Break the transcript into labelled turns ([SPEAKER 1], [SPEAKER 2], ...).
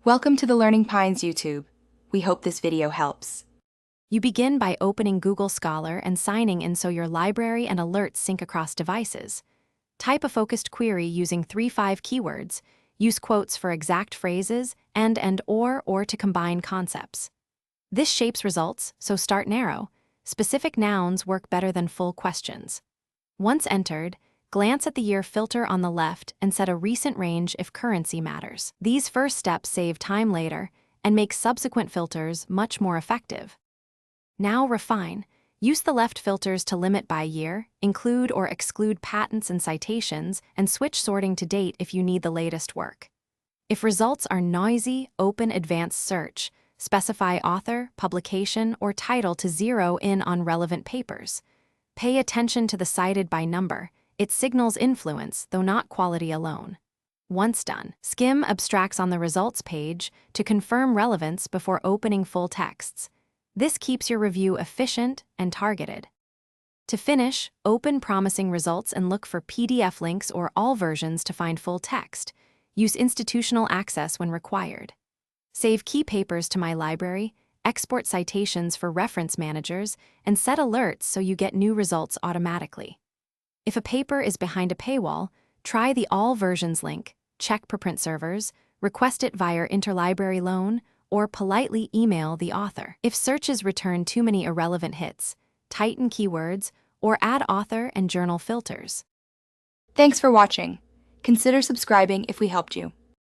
[SPEAKER 1] Welcome to the Learning Pines YouTube. We hope this video helps.
[SPEAKER 2] You begin by opening Google Scholar and signing in so your library and alerts sync across devices. Type a focused query using 3-5 keywords. Use quotes for exact phrases and or to combine concepts. This shapes results, so start narrow. Specific nouns work better than full questions. Once entered, glance at the year filter on the left and set a recent range if currency matters. These first steps save time later and make subsequent filters much more effective. Now refine. Use the left filters to limit by year, include or exclude patents and citations, and switch sorting to date if you need the latest work. If results are noisy, open advanced search. Specify author, publication, or title to zero in on relevant papers. Pay attention to the cited by number. It signals influence, though not quality alone. Once done, skim abstracts on the results page to confirm relevance before opening full texts. This keeps your review efficient and targeted. To finish, open promising results and look for PDF links or all versions to find full text. Use institutional access when required. Save key papers to my library, export citations for reference managers, and set alerts so you get new results automatically. If a paper is behind a paywall, try the All Versions link, check preprint servers, request it via interlibrary loan, or politely email the author. If searches return too many irrelevant hits, tighten keywords, or add author and journal filters.
[SPEAKER 1] Thanks for watching. Consider subscribing if we helped you.